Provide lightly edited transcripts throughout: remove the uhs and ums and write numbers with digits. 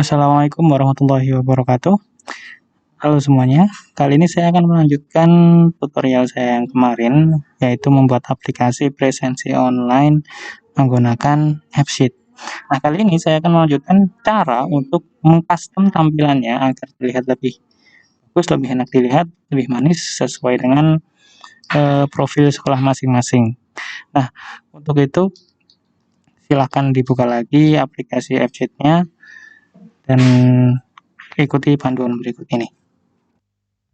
Assalamualaikum warahmatullahi wabarakatuh. Halo semuanya, kali ini saya akan melanjutkan tutorial saya yang kemarin, yaitu membuat aplikasi presensi online menggunakan AppSheet. Nah, kali ini saya akan melanjutkan cara untuk mengcustom tampilannya agar terlihat lebih bagus, lebih enak dilihat, lebih manis sesuai dengan profil sekolah masing-masing. Nah, untuk itu silahkan dibuka lagi aplikasi AppSheet-nya dan ikuti panduan berikut ini.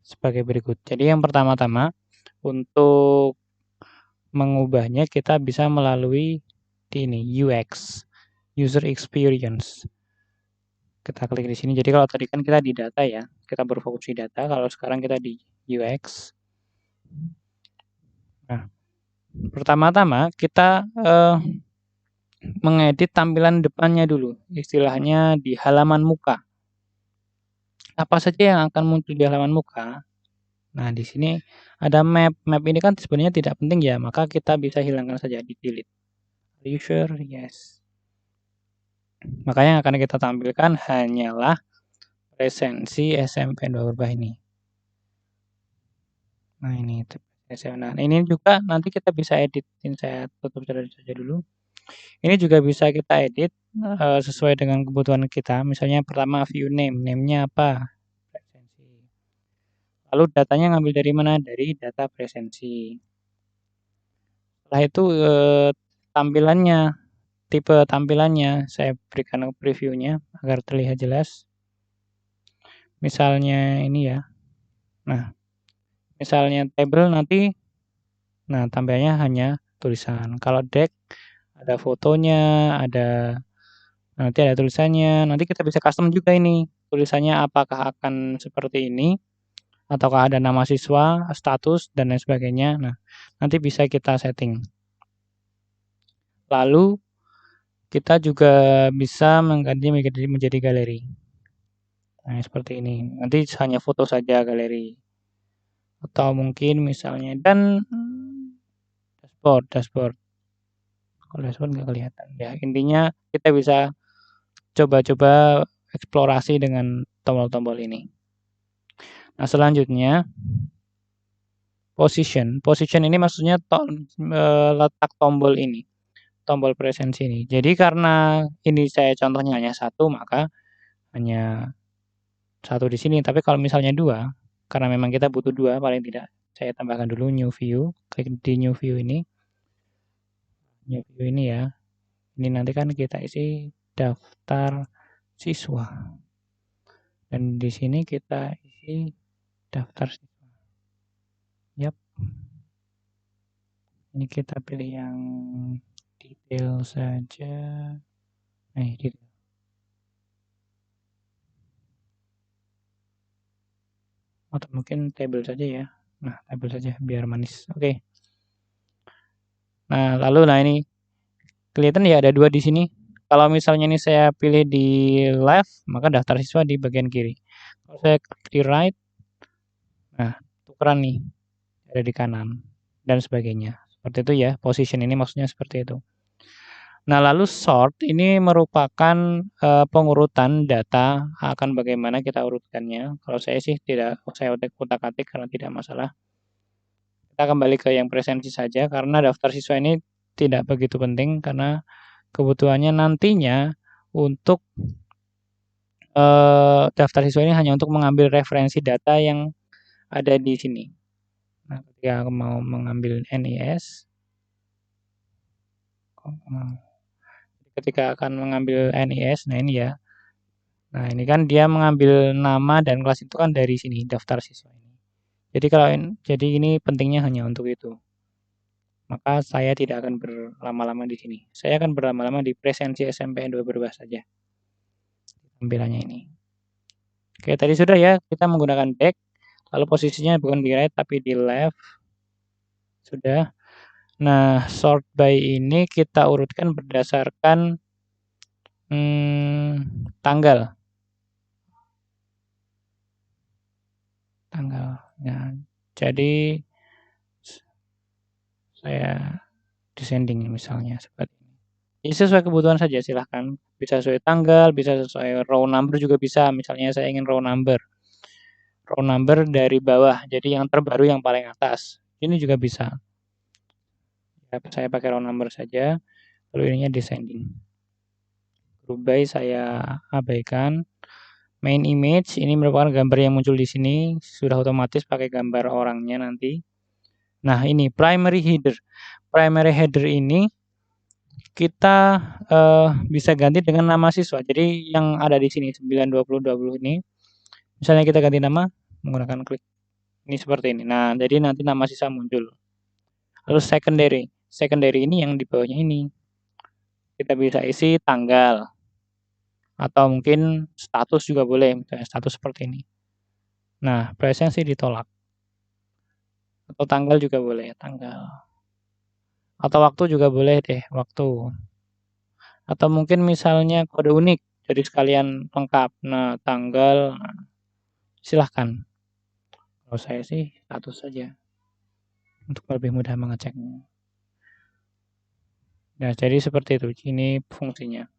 Sebagai berikut. Jadi yang pertama-tama untuk mengubahnya kita bisa melalui ini UX, user experience. Kita klik di sini. Jadi kalau tadi kan kita di data ya, kita berfokus di data. Kalau sekarang kita di UX. Nah, pertama-tama kita mengedit tampilan depannya dulu. Istilahnya di halaman muka. Apa saja yang akan muncul di halaman muka? Nah, di sini ada map. Map ini kan sebenarnya tidak penting ya, maka kita bisa hilangkan saja, di delete. Are you sure? Yes. Maka yang akan kita tampilkan hanyalah presensi SMP 2 berubah ini. Nah, ini nah, ini juga nanti kita bisa edit. Ini saya tutup saja dulu. Ini juga bisa kita edit sesuai dengan kebutuhan kita. Misalnya pertama view name, name-nya apa? Presensi. Lalu datanya ngambil dari mana? Dari data presensi. Setelah itu tampilannya, tipe tampilannya saya berikan previewnya agar terlihat jelas. Misalnya ini ya. Nah, misalnya table nanti, nah tampilannya hanya tulisan. Kalau deck ada fotonya, nanti ada tulisannya. Nanti kita bisa custom juga ini. Tulisannya apakah akan seperti ini, ataukah ada nama siswa, status, dan lain sebagainya. Nah, nanti bisa kita setting. Lalu kita juga bisa mengganti menjadi galeri. Nah, seperti ini. Nanti hanya foto saja galeri. Atau mungkin misalnya dan dashboard. Kalau dashboard nggak kelihatan. Ya, intinya kita bisa coba-coba eksplorasi dengan tombol-tombol ini. Nah, selanjutnya position. Position ini maksudnya letak tombol ini. Tombol presensi ini. Jadi karena ini saya contohnya hanya satu, maka hanya satu di sini. Tapi kalau misalnya dua, karena memang kita butuh dua paling tidak, saya tambahkan dulu new view. Klik di new view ini. New view ini ya. Ini nanti kan kita isi daftar siswa. Dan di sini kita isi daftar siswa. Yap. Ini kita pilih yang detail saja. Detail. Atau mungkin table saja ya. Nah, table saja biar manis. Oke. Nah, lalu ini kelihatan ya ada dua di sini. Kalau misalnya ini saya pilih di left, maka daftar siswa di bagian kiri. Kalau saya klik di right, nah tukeran nih, ada di kanan dan sebagainya. Seperti itu ya, position ini maksudnya seperti itu. Nah, lalu sort ini merupakan pengurutan data akan bagaimana kita urutkannya. Kalau saya sih tidak, saya utak-atik karena tidak masalah. Kita kembali ke yang presensi saja karena daftar siswa ini tidak begitu penting karena kebutuhannya nantinya untuk daftar siswa ini hanya untuk mengambil referensi data yang ada di sini. Nah, ketika aku mau mengambil NIS, ketika akan mengambil NIS, nah ini ya. Nah, ini kan dia mengambil nama dan kelas itu kan dari sini, daftar siswa ini. Jadi ini pentingnya hanya untuk itu. Maka saya tidak akan berlama-lama di sini. Saya akan berlama-lama di presensi SMP 2 berubah saja. Tampilannya ini. Oke, tadi sudah ya, kita menggunakan back. Lalu posisinya bukan di right tapi di left. Sudah. Nah, sort by ini kita urutkan berdasarkan tanggal. Ya. Jadi saya descending misalnya seperti ini. Jadi sesuai kebutuhan saja silahkan. Bisa sesuai tanggal, bisa sesuai row number juga bisa. Misalnya saya ingin row number. Row number dari bawah, jadi yang terbaru yang paling atas. Ini juga bisa. Ya, saya pakai row number saja, lalu ininya descending. Group by saya abaikan. Main image ini merupakan gambar yang muncul di sini, sudah otomatis pakai gambar orangnya nanti. Nah, ini primary header. Primary header ini kita bisa ganti dengan nama siswa. Jadi yang ada di sini 92020 ini, misalnya kita ganti nama menggunakan klik ini seperti ini. Nah, jadi nanti nama siswa muncul. Lalu secondary. Secondary ini yang di bawahnya ini. Kita bisa isi tanggal atau mungkin status juga boleh, misalnya status seperti ini. Nah, presensi ditolak. Atau tanggal juga boleh, tanggal. Atau waktu juga boleh deh, waktu. Atau mungkin misalnya kode unik, jadi sekalian lengkap. Nah, tanggal, silahkan. Kalau saya sih status saja, untuk lebih mudah mengeceknya. Nah, jadi seperti itu, ini fungsinya.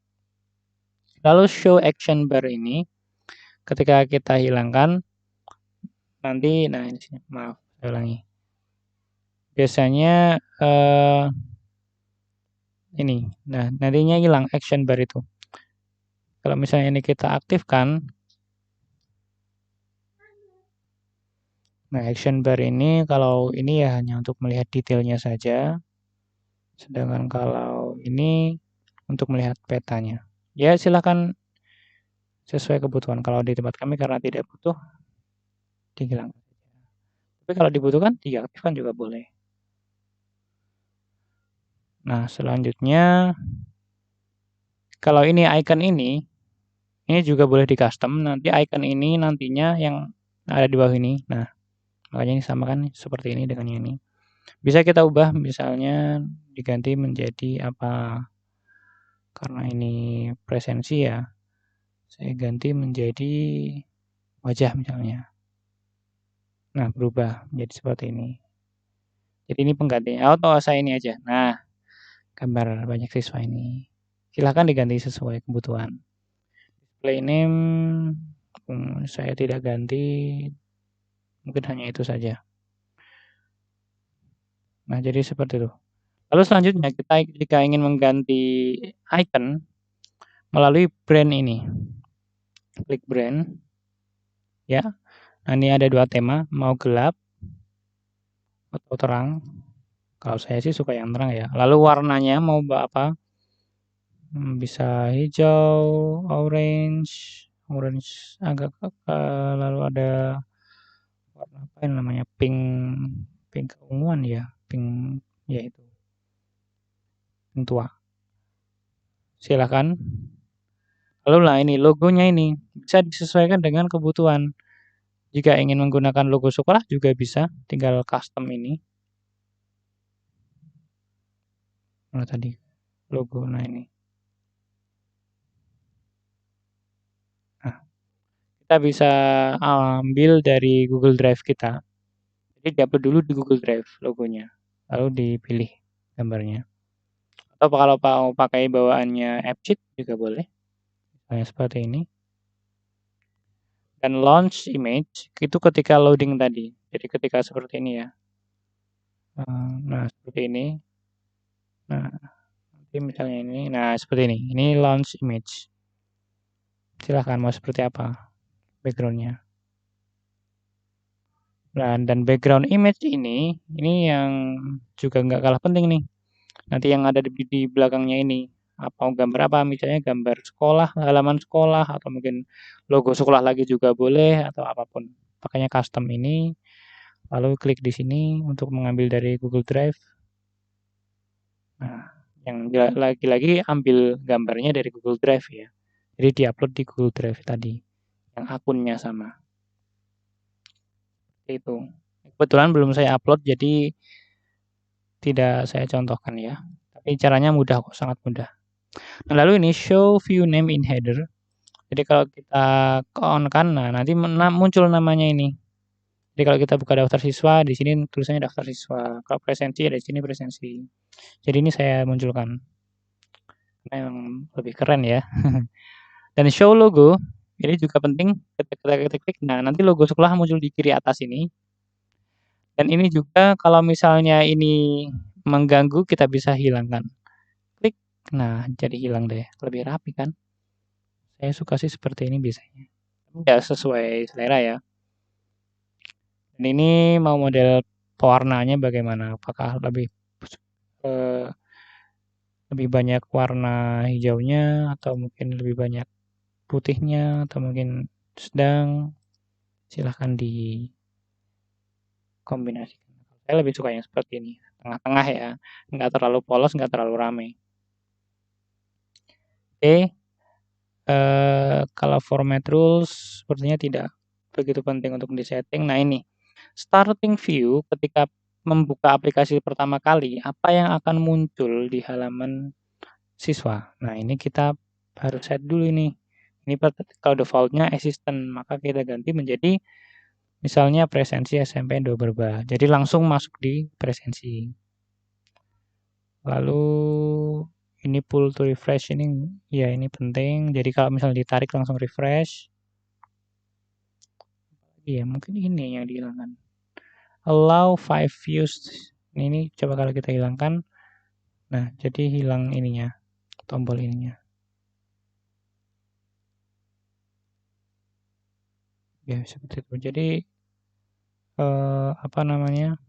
Lalu show action bar ini, ketika kita hilangkan, nanti, nah ini sini, maaf, saya ulangi. Biasanya ini, nah nantinya hilang action bar itu. Kalau misalnya ini kita aktifkan, nah action bar ini kalau ini ya hanya untuk melihat detailnya saja, sedangkan kalau ini untuk melihat petanya. Ya silahkan sesuai kebutuhan. Kalau di tempat kami karena tidak butuh, dihilangkan. Tapi kalau dibutuhkan, diaktifkan juga boleh. Nah selanjutnya, kalau ini icon ini juga boleh di custom. Nanti icon ini nantinya yang ada di bawah ini. Nah makanya ini sama kan seperti ini dengan ini. Bisa kita ubah misalnya diganti menjadi apa, karena ini presensi ya, saya ganti menjadi wajah misalnya. Nah berubah menjadi seperti ini. Jadi ini penggantinya, atau saya ini aja. Nah gambar banyak siswa ini, silahkan diganti sesuai kebutuhan. Display name saya tidak ganti, mungkin hanya itu saja. Nah jadi seperti itu. Lalu selanjutnya kita jika ingin mengganti icon melalui brand ini, klik brand ya. Nah ini ada dua tema, mau gelap atau terang. Kalau saya sih suka yang terang ya. Lalu warnanya mau apa? Bisa hijau, orange agak lalu ada warna apa yang namanya pink, pink keunguan ya, pink ya itu, pink tua. Silakan. Lalu lah ini logonya ini bisa disesuaikan dengan kebutuhan. Jika ingin menggunakan logo sekolah juga bisa, tinggal custom ini. Nah tadi logo, nah ini. Nah, kita bisa ambil dari Google Drive kita. Jadi diupload dulu di Google Drive logonya, lalu dipilih gambarnya. Atau kalau mau pakai bawaannya AppSheet juga boleh, kayak seperti ini. Dan launch image itu ketika loading tadi. Jadi ketika seperti ini ya. Nah seperti ini. Nah nanti misalnya ini, nah seperti ini. Ini launch image. Silahkan mau seperti apa backgroundnya. Nah dan background image ini yang juga nggak kalah penting nih. Nanti yang ada di belakangnya ini, apa gambar apa, misalnya gambar sekolah, halaman sekolah, atau mungkin logo sekolah lagi juga boleh, atau apapun. Pakainya custom ini, lalu klik di sini untuk mengambil dari Google Drive. Nah, yang lagi-lagi ambil gambarnya dari Google Drive ya. Jadi diupload di Google Drive tadi, yang akunnya sama. Itu. Kebetulan belum saya upload, jadi tidak saya contohkan ya. Tapi caranya mudah kok, sangat mudah. Nah, lalu ini show view name in header. Jadi kalau kita on kan, nah nanti muncul namanya ini. Jadi kalau kita buka daftar siswa, di sini tulisannya daftar siswa. Kalau presensi ada di sini presensi. Jadi ini saya munculkan. Memang lebih keren ya. Dan show logo, ini juga penting ketika kita klik, nah nanti logo sekolah muncul di kiri atas ini. Dan ini juga kalau misalnya ini mengganggu kita bisa hilangkan. Klik, nah jadi hilang deh, lebih rapi kan. Saya suka sih seperti ini biasanya. Ya sesuai selera ya. Dan ini mau model pewarnaannya bagaimana? Apakah eh, lebih banyak warna hijaunya atau mungkin lebih banyak putihnya atau mungkin sedang? Silahkan dikombinasikan. Saya lebih suka yang seperti ini, tengah-tengah ya, nggak terlalu polos, nggak terlalu rame. Oke, kalau format rules sepertinya tidak begitu penting untuk di-setting. Nah ini, starting view ketika membuka aplikasi pertama kali, apa yang akan muncul di halaman siswa? Nah ini kita harus set dulu ini. Ini kalau default-nya assistant, maka kita ganti menjadi misalnya presensi SMP 2 Berba. Jadi langsung masuk di presensi. Lalu ini pull to refresh ini ya ini penting. Jadi kalau misalnya ditarik langsung refresh. Iya, mungkin ini yang dihilangkan. Allow 5 views. Ini coba kalau kita hilangkan. Nah, jadi hilang ininya, tombol ininya. Ya, seperti itu. Jadi apa namanya?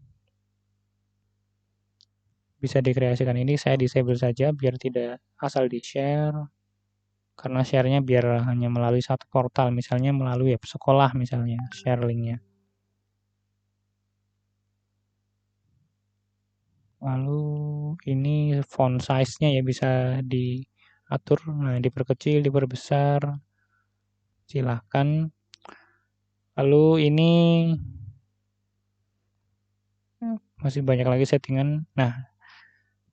Bisa dikreasikan ini saya disable saja biar tidak asal di-share. Karena share-nya biar hanya melalui satu portal, misalnya melalui web sekolah misalnya, share link-nya. Lalu ini font size-nya ya bisa diatur, nah diperkecil, diperbesar, silahkan. Lalu ini masih banyak lagi settingan. Nah,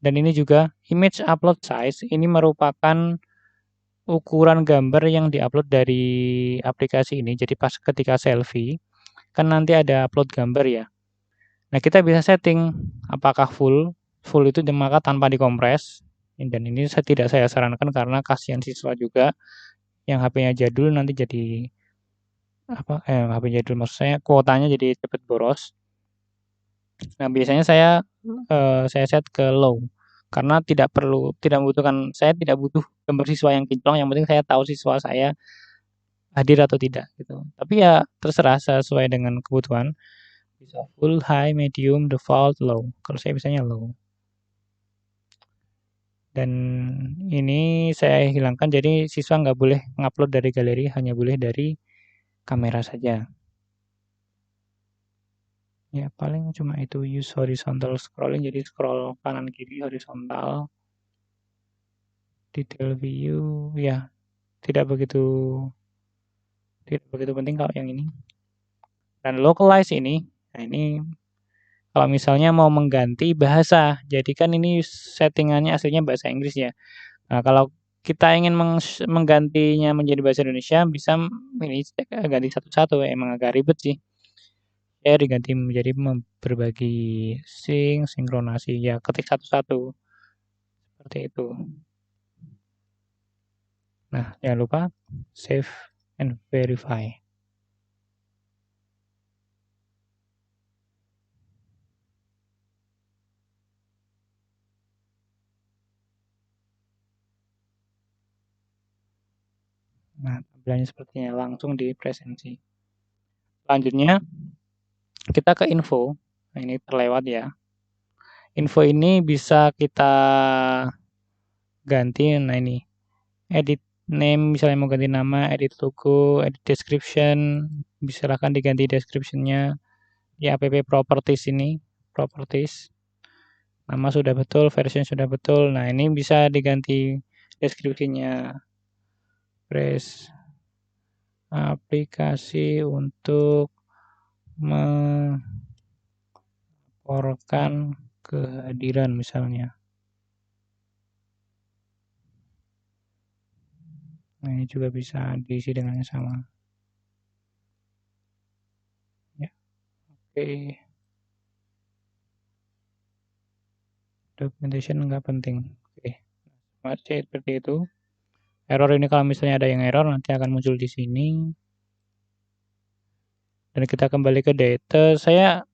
dan ini juga image upload size, ini merupakan ukuran gambar yang diupload dari aplikasi ini. Jadi pas ketika selfie, kan nanti ada upload gambar ya. Nah, kita bisa setting apakah full itu maka tanpa dikompres. Dan ini tidak saya sarankan karena kasihan siswa juga yang HP-nya jadul nanti jadi HP jadul maksud saya kuotanya jadi cepet boros. Nah, biasanya saya set ke low karena tidak membutuhkan saya tidak butuh gambar siswa yang kinclong, yang penting saya tahu siswa saya hadir atau tidak gitu. Tapi ya terserah sesuai dengan kebutuhan. Bisa full, high, medium, default, low. Kalau saya biasanya low. Dan ini saya hilangkan jadi siswa nggak boleh ngupload dari galeri, hanya boleh dari kamera saja. Ya paling cuma itu use horizontal scrolling, jadi scroll kanan kiri horizontal. Detail view ya tidak begitu tidak begitu penting kalau yang ini. Dan localize ini, nah ini kalau misalnya mau mengganti bahasa, jadi kan ini settingannya aslinya bahasa Inggris ya. Nah, kalau kita ingin menggantinya menjadi bahasa Indonesia, bisa ini ganti satu-satu, emang agak ribet sih. Ya diganti menjadi berbagi sinkronasi, ya ketik satu-satu, seperti itu. Nah, jangan lupa save and verify. Nah, tampilannya sepertinya langsung di presensi. Selanjutnya, kita ke info. Nah, ini terlewat ya. Info ini bisa kita ganti. Nah, ini edit name, misalnya mau ganti nama, edit logo, edit description, silahkan diganti descriptionnya di app properties ini, properties. Nama sudah betul, version sudah betul. Nah, ini bisa diganti deskripsinya. Press aplikasi untuk melaporkan kehadiran misalnya. Nah, ini juga bisa diisi dengan yang sama. Ya, oke. Documentation nggak penting. Oke. Masih seperti itu. Error ini kalau misalnya ada yang error nanti akan muncul di sini. Dan kita kembali ke data. Saya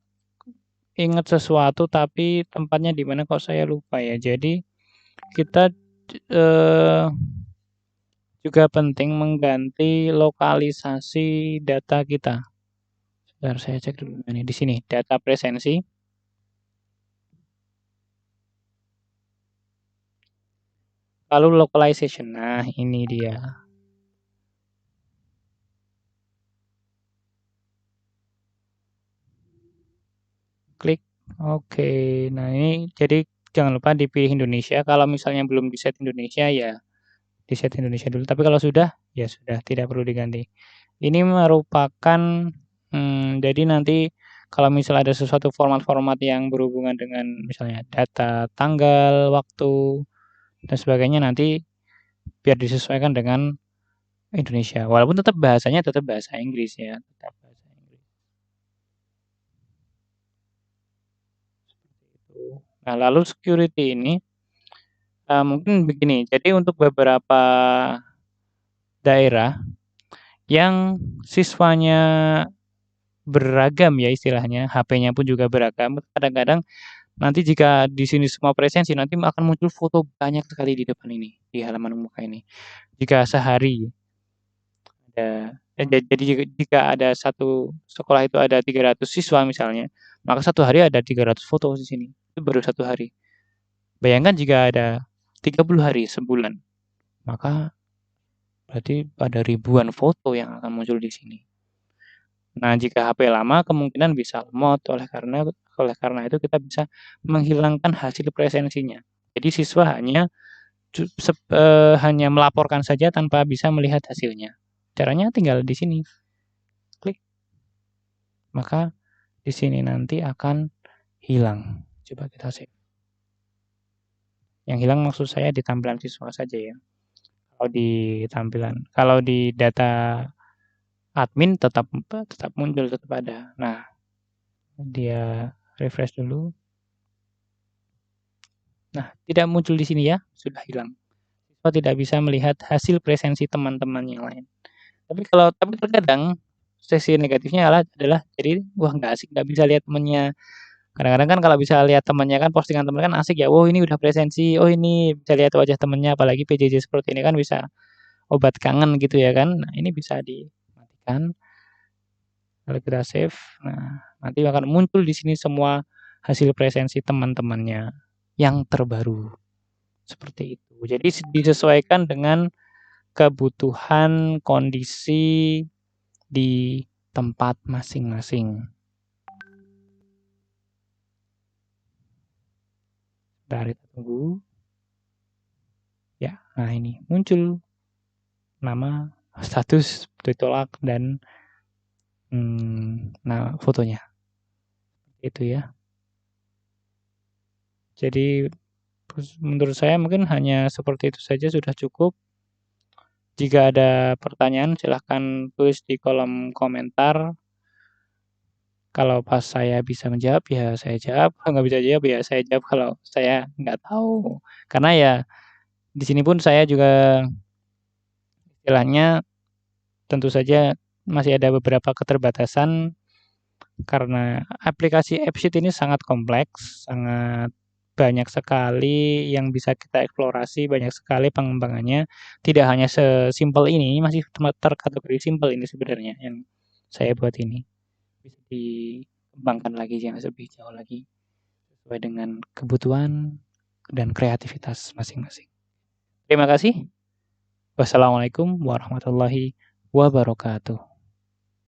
ingat sesuatu tapi tempatnya di mana kok saya lupa ya. Jadi kita eh, juga penting mengganti lokalisasi data kita. Sebentar saya cek dulu ini di sini data presensi. Lalu localization. Nah, ini dia. Klik. Oke. Nah, ini jadi jangan lupa dipilih Indonesia. Kalau misalnya belum di set Indonesia ya di set Indonesia dulu. Tapi kalau sudah ya sudah tidak perlu diganti. Ini merupakan jadi nanti kalau misalnya ada sesuatu format-format yang berhubungan dengan misalnya data, tanggal, waktu dan sebagainya nanti biar disesuaikan dengan Indonesia. Walaupun tetap bahasanya tetap bahasa Inggris ya, tetap bahasa Inggris. Nah, lalu security ini mungkin begini. Jadi untuk beberapa daerah yang siswanya beragam ya istilahnya, HP-nya pun juga beragam. Kadang-kadang nanti jika di sini semua presensi nanti akan muncul foto banyak sekali di depan ini, di halaman muka ini. Jika sehari jadi jika ada satu sekolah itu ada 300 siswa misalnya, maka satu hari ada 300 foto di sini. Itu baru satu hari. Bayangkan jika ada 30 hari sebulan, maka berarti ada ribuan foto yang akan muncul di sini. Nah, jika HP lama kemungkinan bisa lemot oleh karena itu kita bisa menghilangkan hasil presensinya. Jadi siswa hanya melaporkan saja tanpa bisa melihat hasilnya. Caranya tinggal di sini, klik, maka di sini nanti akan hilang. Coba kita save. Yang hilang maksud saya di tampilan siswa saja ya. Kalau di data admin tetap muncul, tetap ada. Nah, dia refresh dulu. Nah, tidak muncul di sini ya, sudah hilang. Siswa tidak bisa melihat hasil presensi teman-teman yang lain. Tapi terkadang sisi negatifnya adalah jadi wah nggak asik, nggak bisa lihat temennya. Kadang-kadang kan kalau bisa lihat temennya kan postingan temen kan asik ya. Oh ini udah presensi, oh ini bisa lihat wajah temennya. Apalagi PJJ seperti ini kan bisa obat kangen gitu ya kan. Nah ini bisa dimatikan. Kalau kita save, nah nanti akan muncul di sini semua hasil presensi teman-temannya yang terbaru. Seperti itu. Jadi disesuaikan dengan kebutuhan kondisi di tempat masing-masing. Bentar kita tunggu. Ya, nah ini muncul nama, status ditolak dan nah fotonya. Itu ya. Jadi menurut saya mungkin hanya seperti itu saja sudah cukup. Jika ada pertanyaan silahkan tulis di kolom komentar. Kalau pas saya bisa menjawab ya saya jawab, kalau nggak bisa jawab ya saya jawab kalau saya nggak tahu. Karena ya di sini pun saya juga istilahnya tentu saja masih ada beberapa keterbatasan karena aplikasi AppSheet ini sangat kompleks, sangat banyak sekali yang bisa kita eksplorasi, banyak sekali pengembangannya. Tidak hanya sesimpel ini masih terkategori simpel ini sebenarnya yang saya buat ini. Bisa dikembangkan lagi yang lebih jauh lagi sesuai dengan kebutuhan dan kreativitas masing-masing. Terima kasih. Wassalamualaikum warahmatullahi wabarakatuh.